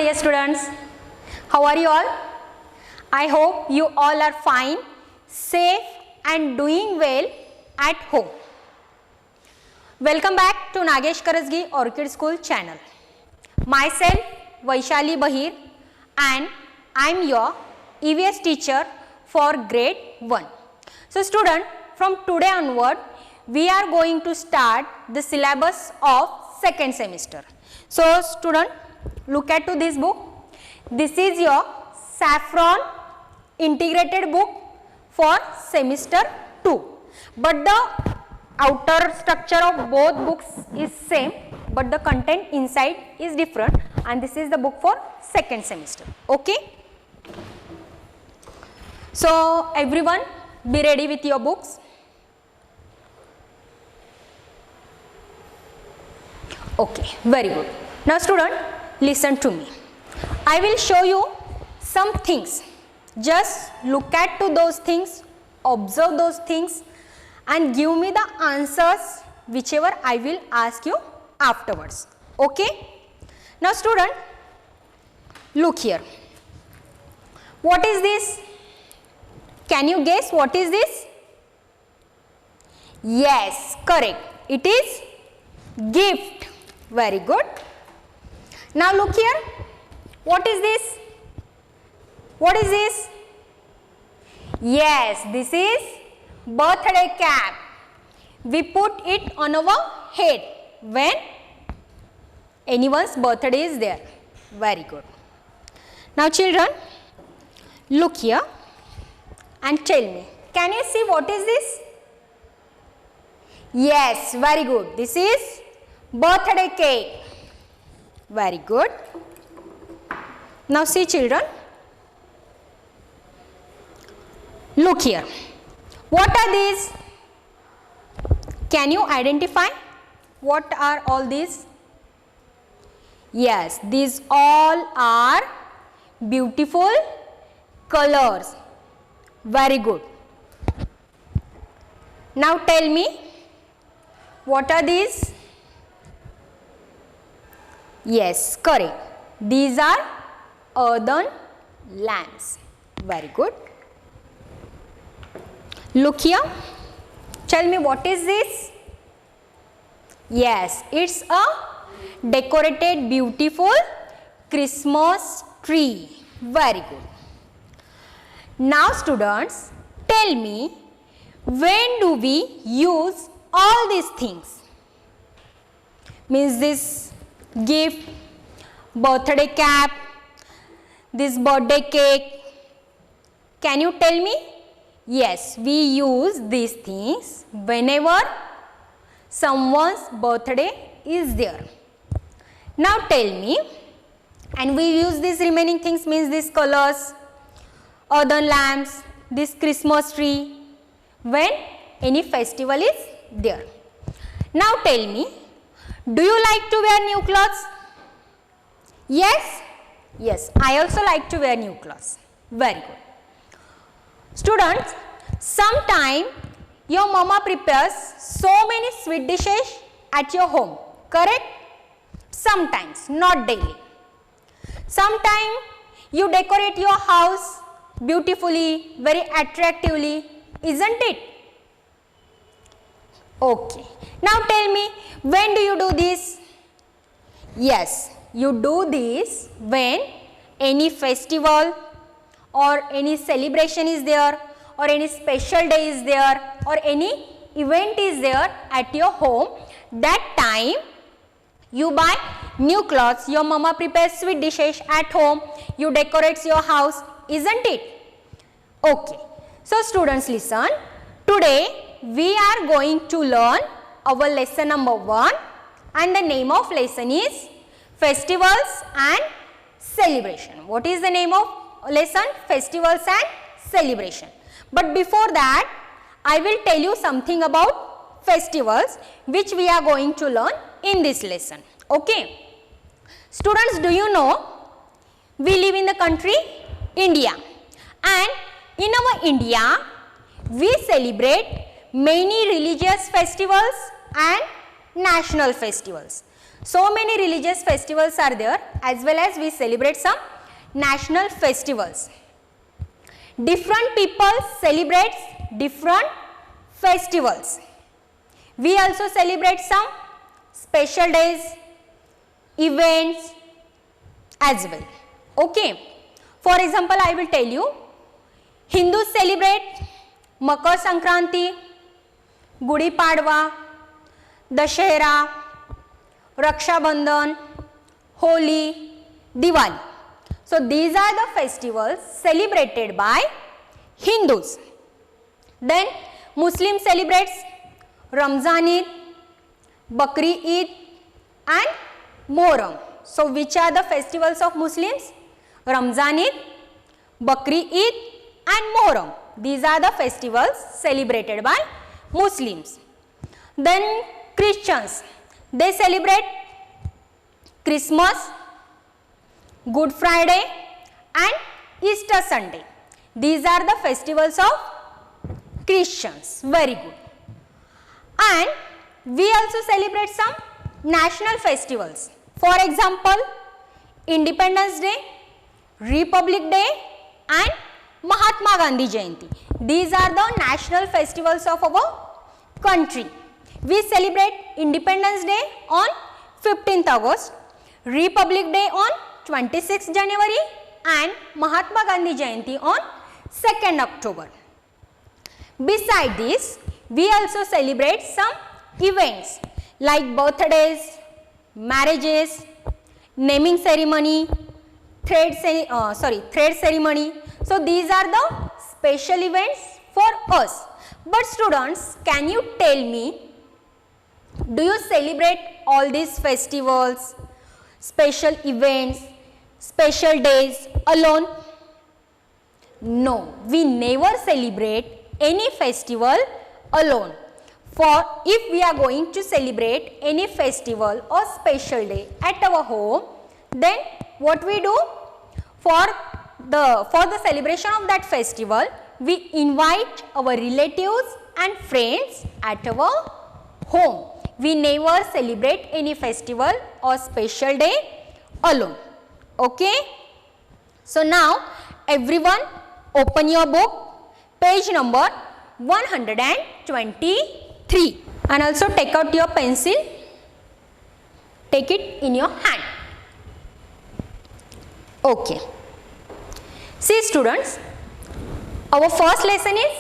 dear students, how are you all? I hope you all are fine, safe and doing well at home. Welcome back to Nagesh Karasgi Orchid School channel. Myself Vaishali Bahir and I am your EVS teacher for grade 1. So student, from today onward we are going to start the syllabus of second semester. So student, look at to this book. This is your Saffron integrated book for semester 2. But the outer structure of both books is same, but the content inside is different, and this is the book for second semester. Okay? So everyone be ready with your books. Okay, very good. Now student, listen to me. I will show you some things. Just look at to those things, observe those things and give me the answers whichever I will ask you afterwards. Okay? Now student, look here. What is this? Can you guess what is this? Yes, correct. It is gift. Very good. Now look here. What is this? What is this? Yes, this is birthday cap. We put it on our head when anyone's birthday is there. Very good. Now children, look here and tell me. Can you see what is this? Yes, very good. This is birthday cake. Very good. Now see children. Look here. What are these? Can you identify what are all these? Yes, these all are beautiful colors. Very good. Now tell me, what are these? Yes, correct. These are earthen lamps. Very good. Look here. Tell me, what is this? Yes, it's a decorated beautiful Christmas tree. Very good. Now students, tell me, when do we use all these things? Means this gift, birthday cap, this birthday cake. Can you tell me? Yes, we use these things whenever someone's birthday is there. Now tell me, and we use these remaining things, means these colors, earthen lamps, this Christmas tree, when any festival is there. Now tell me, do you like to wear new clothes? Yes? Yes, I also like to wear new clothes. Very good. Students, sometime your mama prepares so many sweet dishes at your home, correct? Sometimes, not daily. Sometime you decorate your house beautifully, very attractively, isn't it? Okay. Now tell me, when do you do this? Yes, you do this when any festival or any celebration is there, or any special day is there, or any event is there at your home. That time you buy new clothes, your mama prepares sweet dishes at home, you decorate your house, isn't it? Okay. So students, listen. Today we are going to learn our lesson number 1, and the name of lesson is Festivals and Celebration. What is the name of lesson? Festivals and Celebration. But before that, I will tell you something about festivals which we are going to learn in this lesson. Okay. Students, do you know we live in the country India, and in our India we celebrate many religious festivals and national festivals. So many religious festivals are there, as well as we celebrate some national festivals. Different people celebrate different festivals. We also celebrate some special days, events as well. Okay. For example, I will tell you, Hindus celebrate Makar Sankranti, Gudi Padwa, Dashera, Raksha Bandhan, Holi, Diwali. So these are the festivals celebrated by Hindus. Then Muslims celebrates Ramzan Eid, Bakri Eid and Moharram. So which are the festivals of Muslims? Ramzan Eid, Bakri Eid and Moharram. These are the festivals celebrated by Muslims. Then Christians, they celebrate Christmas, Good Friday and Easter Sunday. These are the festivals of Christians. Very good. And we also celebrate some national festivals. For example, Independence Day, Republic Day and Mahatma Gandhi Jayanti. These are the national festivals of our country. We celebrate Independence Day on 15th August, Republic Day on 26th January and Mahatma Gandhi Jayanti on 2nd October. Beside this, we also celebrate some events like birthdays, marriages, naming ceremony, thread ceremony. So these are the special events for us. But students, can you tell me, do you celebrate all these festivals, special events, special days alone? No, we never celebrate any festival alone. For if we are going to celebrate any festival or special day at our home, then what we do? For the celebration of that festival, we invite our relatives and friends at our home. We never celebrate any festival or special day alone. Okay? So now everyone open your book, page number 123, and also take out your pencil, take it in your hand. Okay. See students, our first lesson is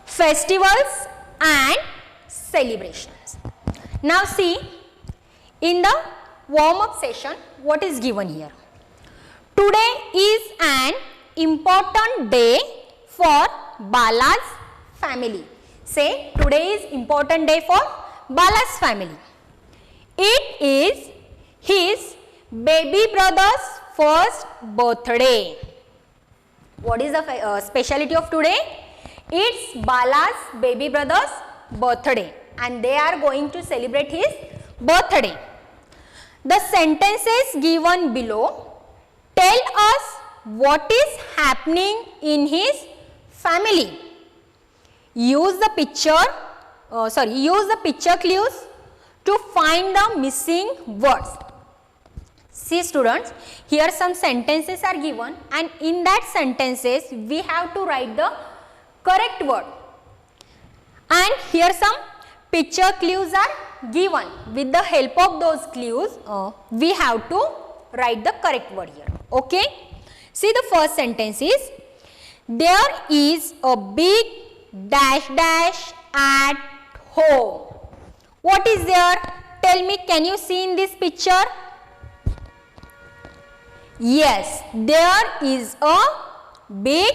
festivals and celebrations. Now see, in the warm-up session, what is given here? Today is an important day for Bala's family. Say, today is important day for Bala's family. It is his baby brother's first birthday. What is the speciality of today? It's Bala's baby brother's birthday and they are going to celebrate his birthday. The sentences given below tell us what is happening in his family. Use the picture clues to find the missing words. See students, here some sentences are given and in that sentences we have to write the correct word. And here some picture clues are given. With the help of those clues, we have to write the correct word here. Okay? See the first sentence is, there is a big dash dash at home. What is there? Tell me, can you see in this picture? Yes, there is a big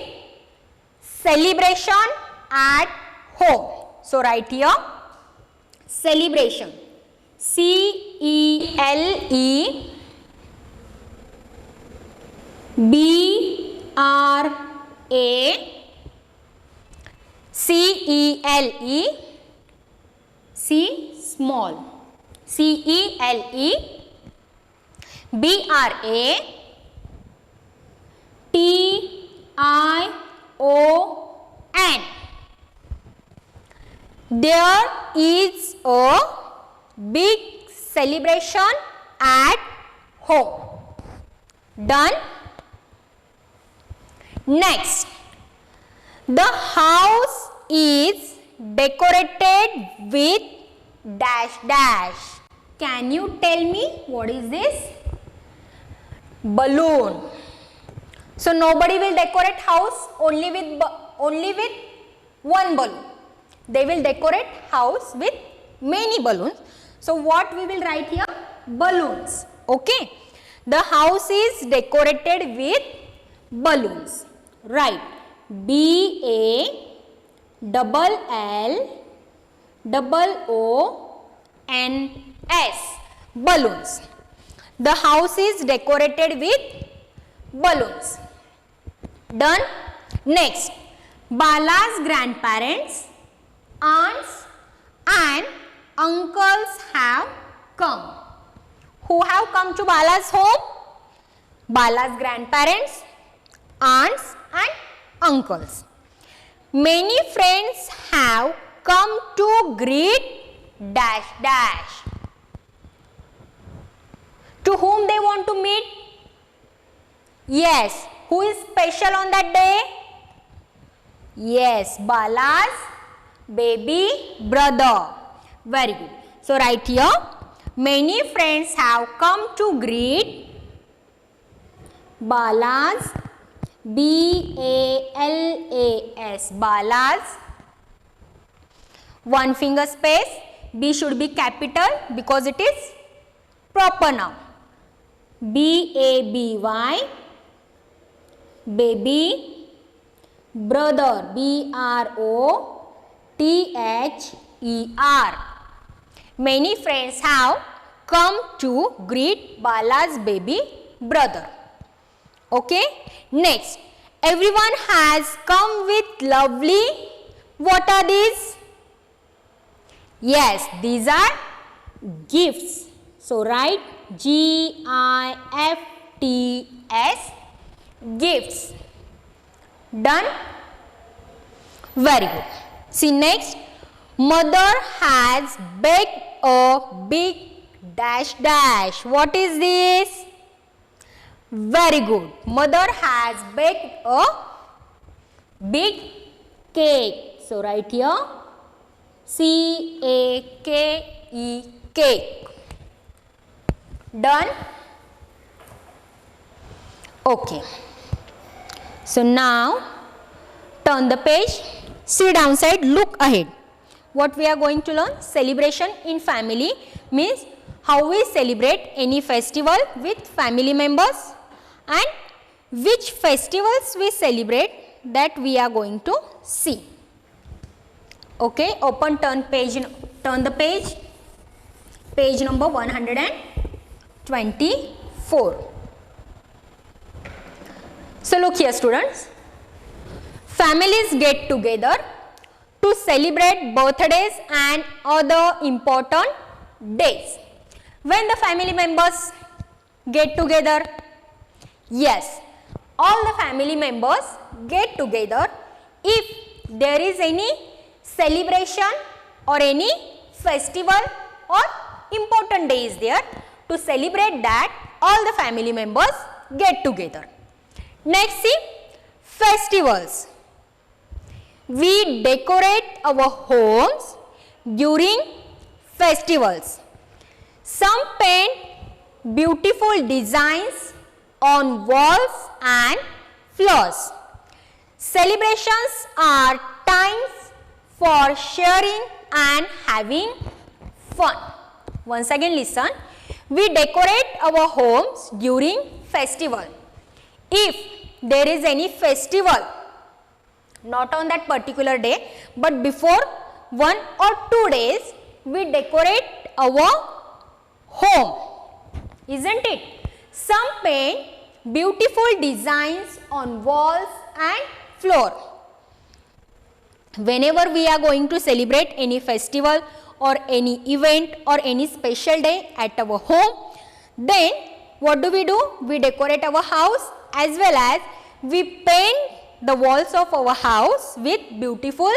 celebration at home. So write here celebration. C-E-L-E C small C-E-L-E-B-R-A-T-I-O-N. There is a big celebration at home. Done? Next, the house is decorated with dash dash. Can you tell me what is this? Balloon. So nobody will decorate house only with one balloon. They will decorate house with many balloons. So what we will write here? Balloons. Okay. The house is decorated with balloons. Right. BALLOONS. Balloons. The house is decorated with balloons. Done? Next, Bala's grandparents, aunts and uncles have come. Who have come to Bala's home? Bala's grandparents, aunts and uncles. Many friends have come to greet dash dash. To whom they want to meet? Yes. Who is special on that day? Yes, Bala's baby brother. Very good. So write here, many friends have come to greet Bala's, B-A-L-A-S, Bala's, one finger space, B should be capital because it is proper noun. B-A-B-Y, baby, brother, B-R-O-T-H-E-R. Many friends have come to greet Bala's baby brother. Okay. Next, everyone has come with lovely, what are these? Yes, these are gifts. So write G-I-F-T-S, gifts. Done? Very good. See next, mother has baked a big dash dash. What is this? Very good. Mother has baked a big cake. So write here C-A-K-E, cake. Done? Okay. So now turn the page, sit downside, look ahead. What we are going to learn? Celebration in family means how we celebrate any festival with family members and which festivals we celebrate, that we are going to see. Okay, open, turn the page, page number 124. So look here students, families get together to celebrate birthdays and other important days. When the family members get together, yes, all the family members get together if there is any celebration or any festival or important day is there. To celebrate that, all the family members get together. Next, see festivals. We decorate our homes during festivals. Some paint beautiful designs on walls and floors. Celebrations are times for sharing and having fun. Once again listen, we decorate our homes during festival. If there is any festival, not on that particular day, but before 1 or 2 days, we decorate our home, isn't it? Some paint beautiful designs on walls and floor. Whenever we are going to celebrate any festival or any event or any special day at our home, then what do? We decorate our house as well as we paint the walls of our house with beautiful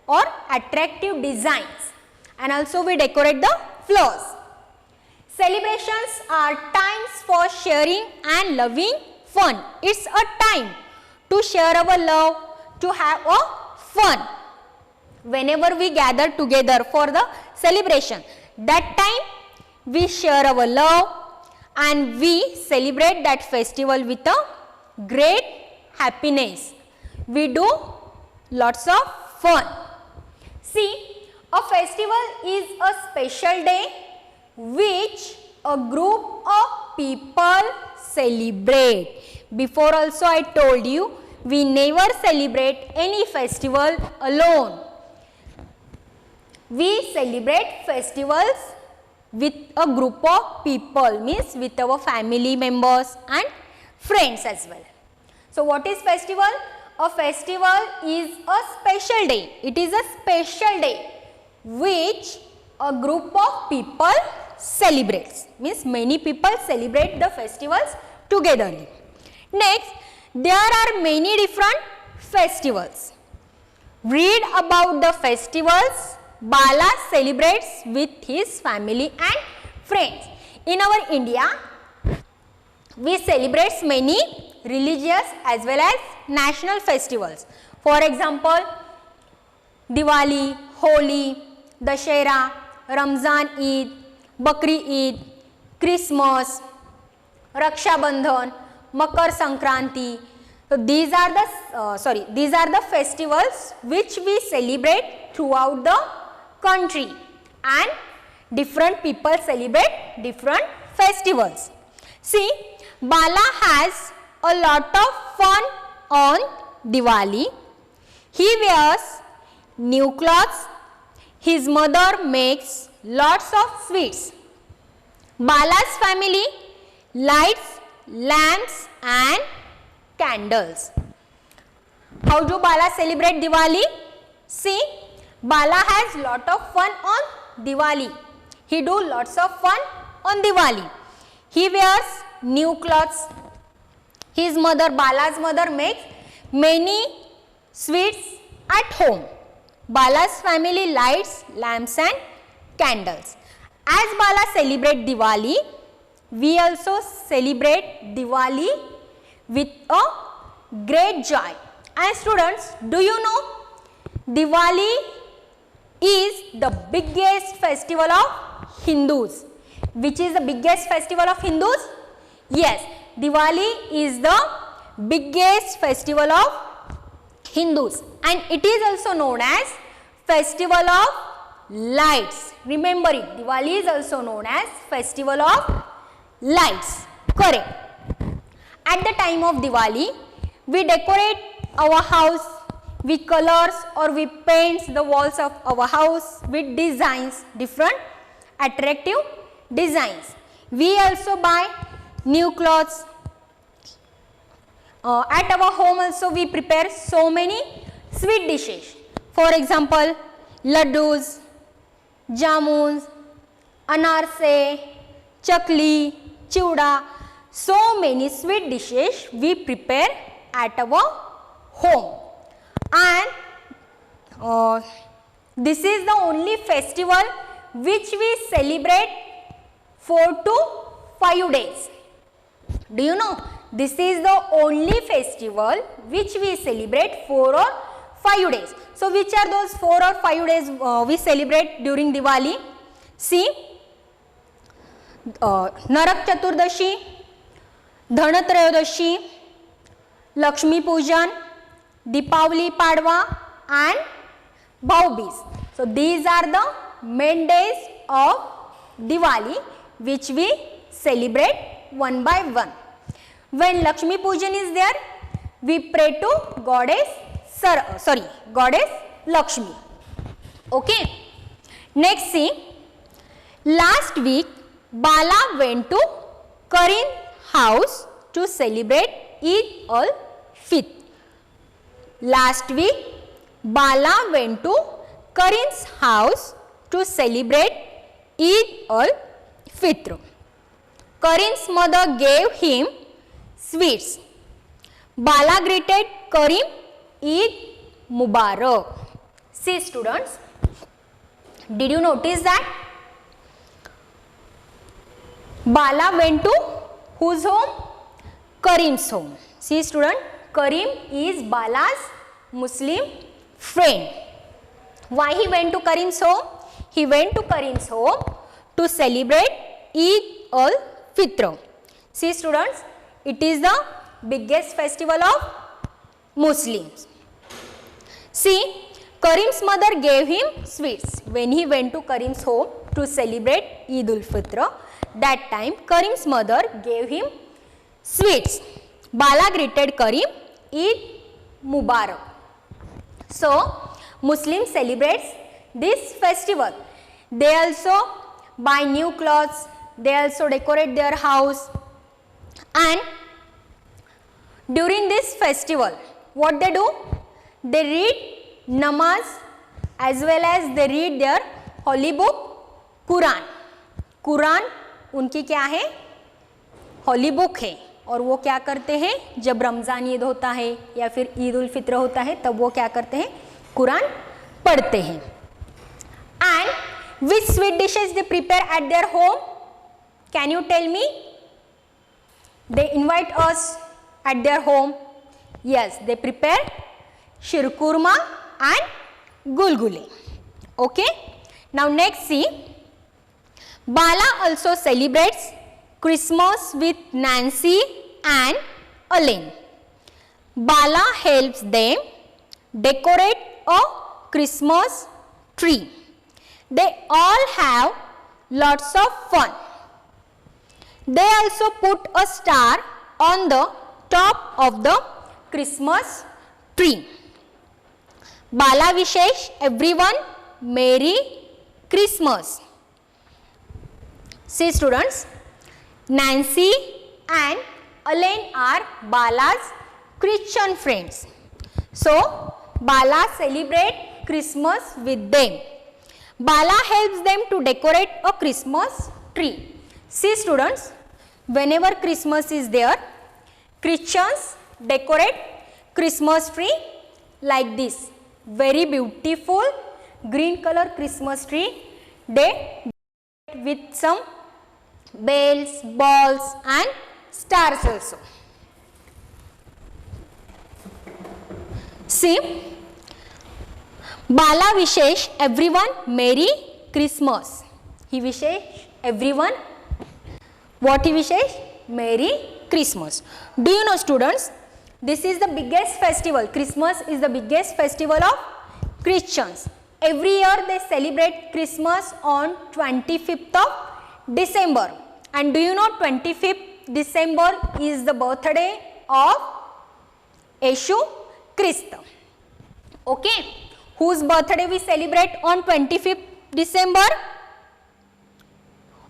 or attractive designs, and also we decorate the floors. celebrations are times for sharing and loving fun. It's a time to share our love, to have a fun. Whenever we gather together for the celebration, that time we share our love and we celebrate that festival with a great happiness. We do lots of fun. See, a festival is a special day which a group of people celebrate. Before also I told you, we never celebrate any festival alone. We celebrate festivals with a group of people, means with our family members and friends as well. So what is festival? A festival is a special day. It is a special day which a group of people celebrates. Means many people celebrate the festivals together. Next, there are many different festivals. Read about the festivals Bala celebrates with his family and friends. In our India, we celebrate many religious as well as national festivals. For example, Diwali, Holi, Dashera, Ramzan Eid, Bakri Eid, Christmas, Raksha Bandhan, Makar Sankranti. So these are the festivals which we celebrate throughout the country, and different people celebrate different festivals. See, Bala has a lot of fun on Diwali. He wears new clothes. His mother makes lots of sweets. Bala's family lights lamps and candles. How do Bala celebrate Diwali? See, Bala has lot of fun on Diwali. He do lots of fun on Diwali. He wears new clothes. His mother, Bala's mother, makes many sweets at home. Bala's family lights lamps and candles. As Bala celebrate Diwali, we also celebrate Diwali with a great joy. And students, do you know Diwali is the biggest festival of Hindus. Which is the biggest festival of Hindus? Yes, Diwali is the biggest festival of Hindus, and it is also known as festival of lights. Remember it, Diwali is also known as festival of lights. Correct. At the time of Diwali, we decorate our house with colors, or we paint the walls of our house with designs, different attractive designs. We also buy new clothes. At our home also we prepare so many sweet dishes. For example, laddus, jamuns, anarse, chakli, chiuda. So many sweet dishes we prepare at our home. And this is the only festival which we celebrate 4 to 5 days. Do you know? This is the only festival which we celebrate 4 or 5 days. So which are those 4 or 5 days we celebrate during Diwali? See, Narak Chaturdashi, Dhanatrayodashi, Lakshmi Pujan, Deepavali Padwa and Bhau-Beej. So these are the main days of Diwali which we celebrate one by one. When Lakshmi Pujan is there, we pray to Goddess Lakshmi. Okay. Next, see, last week Bala went to Karin's house to celebrate Eid al-Fitr. Last week Bala went to Karin's house to celebrate Eid al-Fitr. Karin's mother gave him sweets. Bala greeted Karim, Eid Mubarak. See students, did you notice that? Bala went to whose home? Karim's home. See student, Karim is Bala's Muslim friend. Why he went to Karim's home? He went to Karim's home to celebrate Eid al-Fitr. See students, it is the biggest festival of Muslims. See, Karim's mother gave him sweets when he went to Karim's home to celebrate Eid al-Fitr. That time Karim's mother gave him sweets. Bala greeted Karim, Eid Mubarak. So, Muslims celebrates this festival. They also buy new clothes, they also decorate their house, and during this festival, what they do? They read namaz as well as they read their holy book Quran. Quran उनकी क्या है? Holi book है. और वो क्या करते हैं? जब रमज़ान ईद होता है या फिर ईद उल फित्र होता है तब वो क्या करते हैं? कुरान पढ़ते हैं. And which sweet dishes they prepare at their home? Can you tell me? They invite us at their home. Yes, they prepare sheer khurma and gulgule. Okay, now next see. Bala also celebrates Christmas with Nancy and Elaine. Bala helps them decorate a Christmas tree. They all have lots of fun. They also put a star on the top of the Christmas tree. Bala wishes everyone Merry Christmas. See students, Nancy and Elaine are Bala's Christian friends. So, Bala celebrate Christmas with them. Bala helps them to decorate a Christmas tree. See students, whenever Christmas is there, Christians decorate Christmas tree like this. Very beautiful green color Christmas tree. They decorate with some bells, balls and stars also. See, Bala wishes everyone Merry Christmas. He wishes everyone, what he wishes? Merry Christmas. Do you know students, this is the biggest festival. Christmas is the biggest festival of Christians. Every year they celebrate Christmas on 25th of December. And do you know 25th December is the birthday of Yeshu Christ. Okay. Whose birthday we celebrate on 25th December?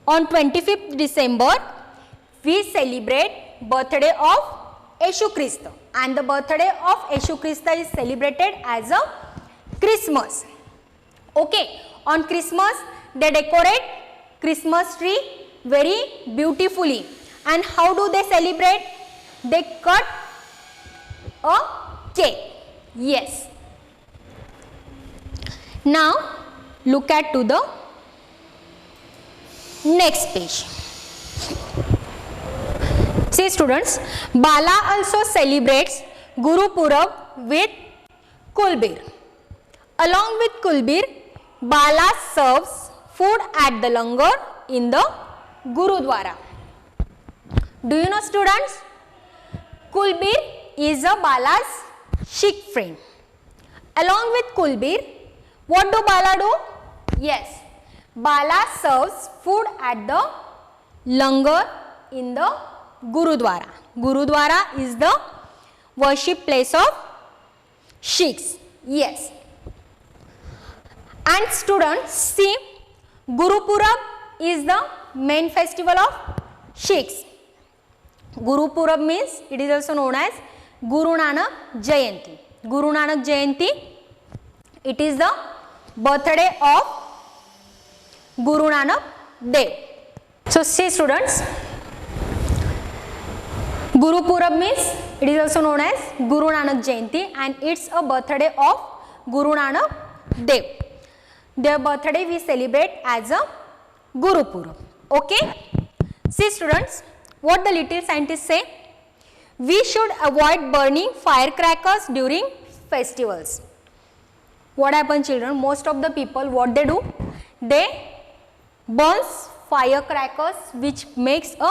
On 25th December we celebrate birthday of Yeshu Christ. And the birthday of Yeshu Christ is celebrated as a Christmas. Okay. On Christmas they decorate Christmas tree very beautifully. And how do they celebrate? They cut a cake. Yes. Now look at to the next page. See students, Bala also celebrates Guru Purab with Kulbir. Along with Kulbir, Bala serves food at the langar in the Gurudwara. Do you know students? Kulbir is a Bala's Sikh friend. Along with Kulbir, what do Bala do? Yes, Bala serves food at the langar in the Gurudwara. Gurudwara is the worship place of Sikhs. Yes. And students, see, Guru Purab is the main festival of Sikhs. Guru Purab means it is also known as Guru Nanak Jayanti. Guru Nanak Jayanti, it is the birthday of Guru Nanak Dev. So see students, Guru Purab means it is also known as Guru Nanak Jayanti and it's a birthday of Guru Nanak Dev. Their birthday we celebrate as a Guru Purab. Okay. See students, what the little scientists say? We should avoid burning firecrackers during festivals. What happens children? Most of the people, what they do? They burns firecrackers which makes a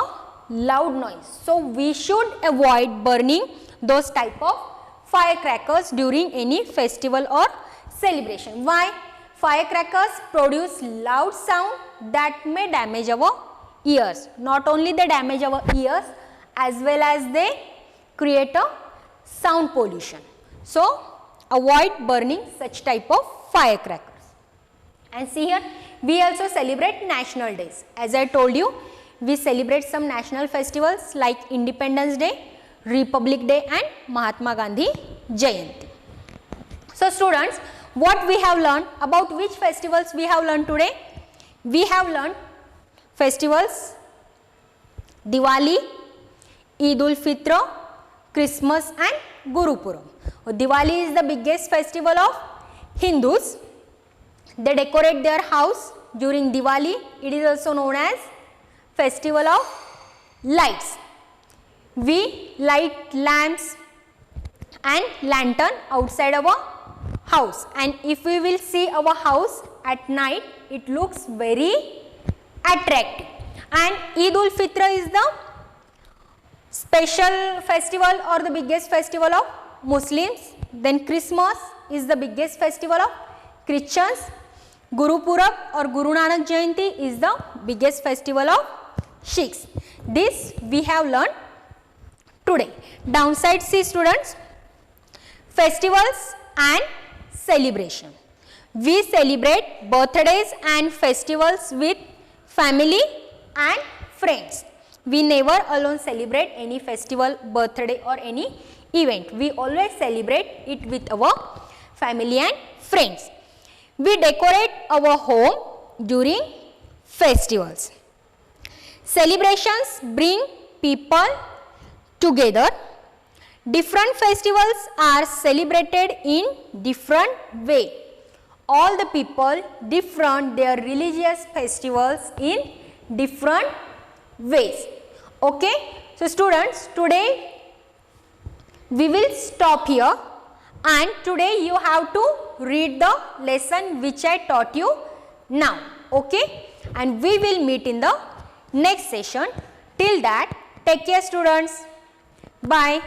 loud noise. So we should avoid burning those type of firecrackers during any festival or celebration. Why? Firecrackers produce loud sound that may damage our ears. Not only they damage our ears, as well as they create a sound pollution. So avoid burning such type of firecrackers. And see here, we also celebrate national days. As I told you, we celebrate some national festivals like Independence Day, Republic Day and Mahatma Gandhi Jayanti. So students, what we have learned, about which festivals we have learned today? We have learned festivals Diwali, Eid ul Fitr, Christmas and Guru Purab. Diwali is the biggest festival of Hindus. They decorate their house during Diwali. It is also known as festival of lights. We light lamps and lantern outside our house, and if we will see our house at night, it looks very attractive. And Eid ul Fitr is the special festival or the biggest festival of Muslims. Then Christmas is the biggest festival of Christians. Guru Purab or Guru Nanak Jayanti is the biggest festival of Sikhs. This we have learned today. Downside, see students, festivals and celebration. We celebrate birthdays and festivals with family and friends. We never alone celebrate any festival, birthday or any event. We always celebrate it with our family and friends. We decorate our home during festivals. Celebrations bring people together. Different festivals are celebrated in different way. All the people different their religious festivals in different ways. Okay. So students, today we will stop here, and today you have to read the lesson which I taught you now. Okay. And we will meet in the next session. Till that, take care students. Bye.